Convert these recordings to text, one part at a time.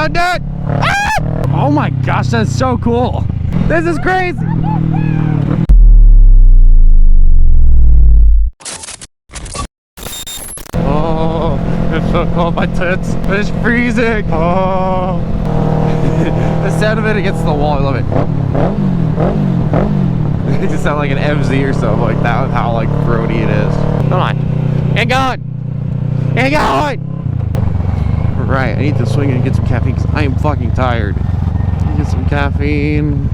Don't do it! Ah! Oh my gosh, that's so cool. This is crazy. Oh, it's so cold, my tits. It's freezing. Oh. The sound of it against the wall, I love it. It just sounds like an MZ or something like that, with how like throaty it is. Come on. Get going. Get going. Right, I need to swing and get some caffeine because I am fucking tired. Get some caffeine,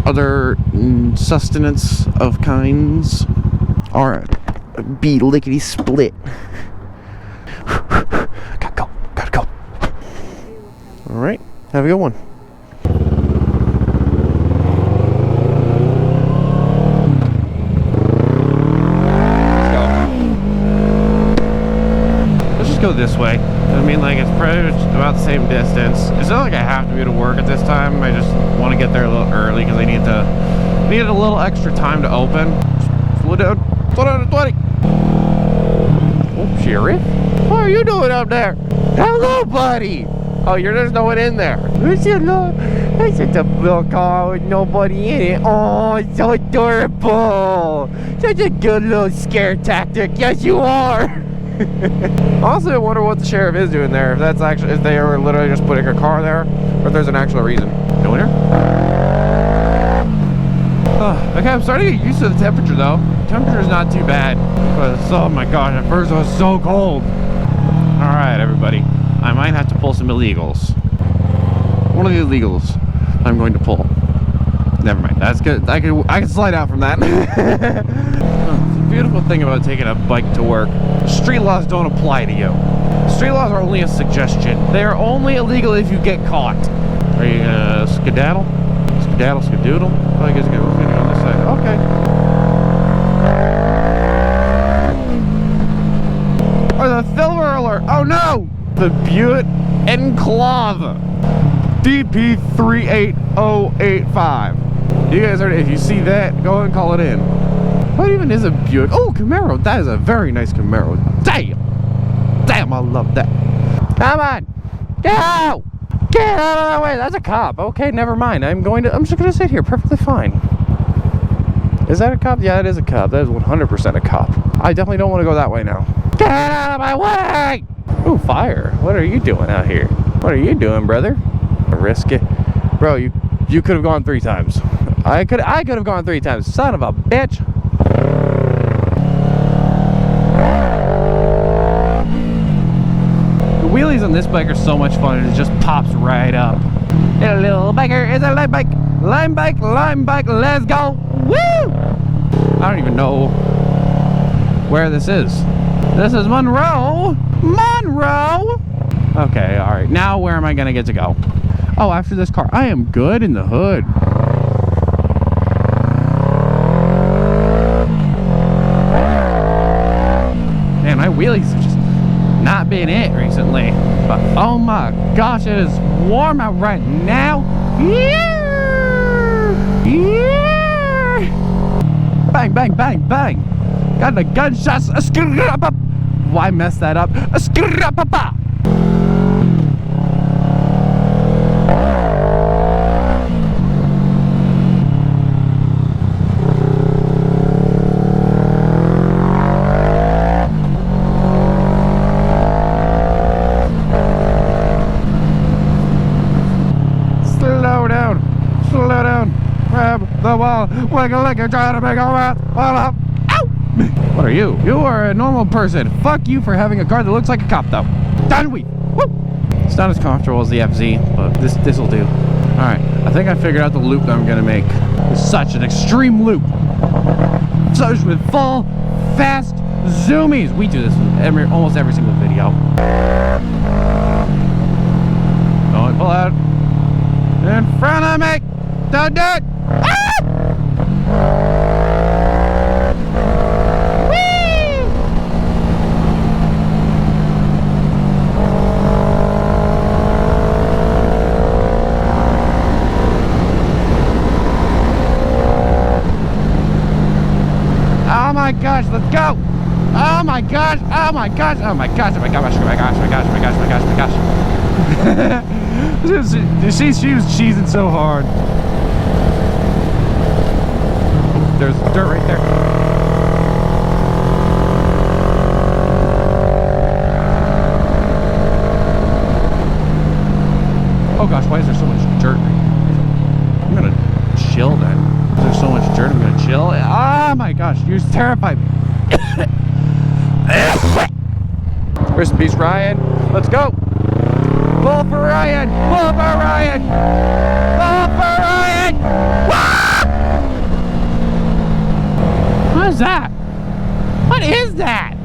other sustenance of kinds, or be lickety split. Gotta go. All right, have a good one. Let's go this way. I mean, like, it's pretty much about the same distance. It's not like I have to be to work at this time. I just want to get there a little early because I needed a little extra time to open. Slow down to 20. Oh, Sheriff, what are you doing up there? Hello, buddy. Oh, there's no one in there. It's a little car with nobody in it. Oh, it's so adorable. Such a good little scare tactic. Yes, you are. Honestly, I wonder what the sheriff is doing there. If they are literally just putting a car there, or if there's an actual reason. No one here? Okay, I'm starting to get used to the temperature though. The temperature is not too bad. But oh my gosh, at first it was so cold. Alright, everybody. I might have to pull some illegals. One of the illegals I'm going to pull. Never mind. That's good. I can slide out from that. The beautiful thing about taking a bike to work, street laws don't apply to you. Street laws are only a suggestion. They are only illegal if you get caught. Are you gonna skedaddle? Skedaddle, skedoodle? Oh, I guess we're gonna go on this side. Okay. Oh, the silver alert! Oh no! The Buick Enclave DP38085. You guys heard it. If you see that, go ahead and call it in. What even is a Buick? Oh, Camaro. That is a very nice Camaro. Damn. Damn, I love that. Come on. Get out. Get out of the way. That's a cop. Okay, never mind. I'm just going to sit here perfectly fine. Is that a cop? Yeah, it is a cop. That is 100% a cop. I definitely don't want to go that way now. Get out of my way. Ooh, fire. What are you doing out here? What are you doing, brother? Risk it. Bro, you could have gone 3 times. I could have gone 3 times. Son of a bitch. The wheelies on this bike are so much fun. It just pops right up. It's a little biker. It's a lime bike. Lime bike. Lime bike. Let's go. Woo! I don't even know where this is. This is Monroe. Monroe. Okay, all right. Now where am I gonna get to go? Oh, after this car. I am good in the hood. Man, my wheelies have just not been it recently. But oh my gosh, it is warm out right now. Yeah! Yeah! Bang, bang, bang, bang. Got the gunshots. Why mess that up? Slow down. Grab the wall. Wiggle like you're trying to make a rat. Ow! What are you? You are a normal person. Fuck you for having a car that looks like a cop, though. Done we. Woo! It's not as comfortable as the FZ, but this will do. All right, I think I figured out the loop that I'm gonna make. It's such an extreme loop. Such with full, fast zoomies. We do this with almost every single video. Don't pull out in front of me. Don't do it. Ah! Oh my gosh, let's go! Oh my gosh, oh my gosh, oh my gosh, oh my gosh, oh my gosh, oh my gosh, oh my gosh, oh my gosh, oh my gosh. She was cheesing so hard. There's dirt right there. Oh gosh, why is there so much dirt? I'm gonna chill then. There's so much dirt, I'm gonna chill. Ah my gosh, you're terrified. Rest in peace, Ryan. Let's go. Pull for Ryan! Pull for Ryan! Pull for Ryan! Ah! What is that? What is that?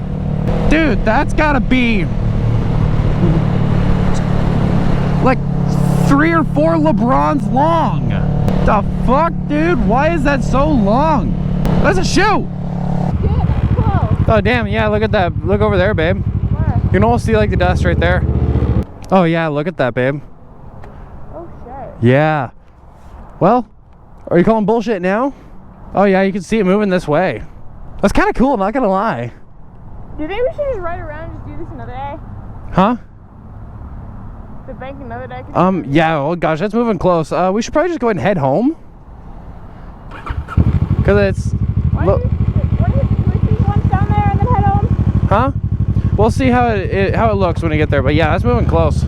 Dude, that's gotta be like 3 or 4 LeBrons long. The fuck, dude? Why is that so long? That's a shoe. Dude, cool. Oh damn, yeah, look at that. Look over there, babe. Where? You can almost see like the dust right there. Oh yeah, look at that, babe. Oh shit. Yeah. Well, are you calling bullshit now? Oh yeah, you can see it moving this way. That's kind of cool, not gonna lie. Do you think we should just ride around and just do this another day? Huh? The bank another day? Yeah, oh gosh, that's moving close. We should probably just go ahead and head home. Cause it's... Why do you see one down there and then head home? Huh? We'll see how it looks when we get there, but yeah, that's moving close.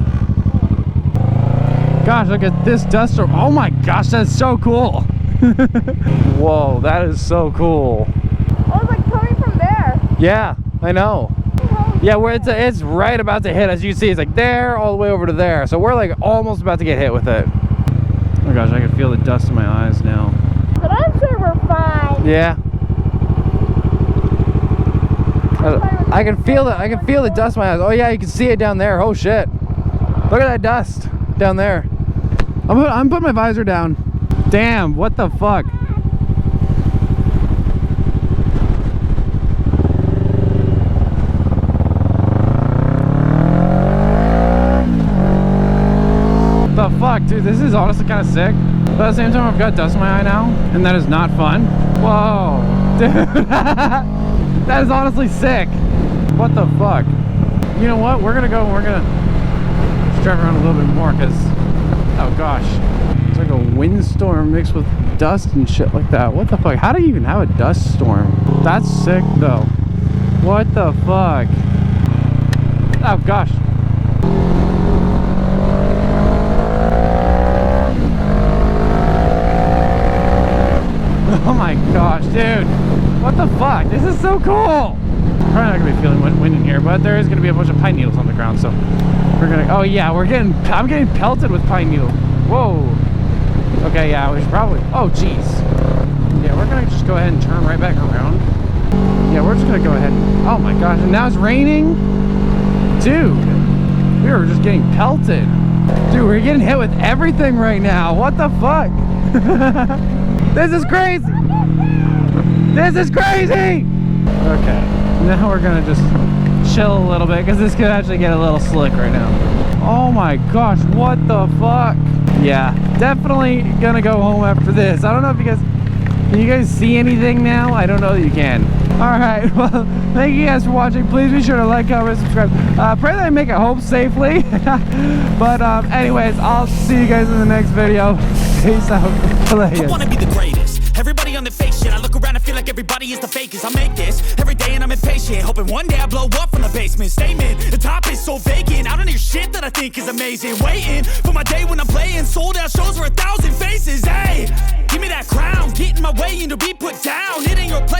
Gosh, look at this dust storm. Oh my gosh, that's so cool. Whoa, that is so cool. Oh, it's like coming from there. Yeah, I know. Yeah, where it's right about to hit. As you see, it's like there all the way over to there. So we're like almost about to get hit with it. Oh my gosh, I can feel the dust in my eyes now. But I'm sure we're fine. Yeah. I can feel the dust in my eyes. Oh yeah, you can see it down there. Oh shit. Look at that dust down there. I'm putting my visor down. Damn, what the fuck? The fuck, dude, this is honestly kind of sick. But at the same time, I've got dust in my eye now, and that is not fun. Whoa, dude. That is honestly sick. What the fuck? You know what? We're gonna go and we're gonna just drive around a little bit more because, oh gosh, it's like a windstorm mixed with dust and shit like that. What the fuck? How do you even have a dust storm? That's sick though. What the fuck? Oh gosh. Oh my gosh, dude. What the fuck? This is so cool. Probably not gonna be feeling much wind in here, but there is gonna be a bunch of pine needles on the ground, so we're gonna, oh yeah, I'm getting pelted with pine needles. Whoa. Okay, yeah, we should probably, oh jeez. Yeah, we're gonna just go ahead and turn right back around. Yeah, we're just gonna go ahead and, oh my gosh, and now it's raining? Dude, we were just getting pelted. Dude, we're getting hit with everything right now. What the fuck? This is crazy. This is crazy. Okay, now we're gonna just chill a little bit because this could actually get a little slick right now. Oh my gosh, what the fuck? Yeah, definitely gonna go home after this. I don't know if you guys, can you guys see anything now? I don't know that you can. All right, well, thank you guys for watching. Please be sure to like, comment, subscribe. Pray that I make it home safely. But anyways, I'll see you guys in the next video. Peace out. I wanna be the greatest. Everybody on the fake shit. I look around and feel like everybody is the fakest. I make this every day and I'm impatient, hoping one day I blow up from the basement. Statement, the top is so vacant. I don't hear shit that I think is amazing. Waiting for my day when I'm playing sold out shows for 1,000 faces. Hey, give me that crown, get in my way and to be put down. It ain't your place.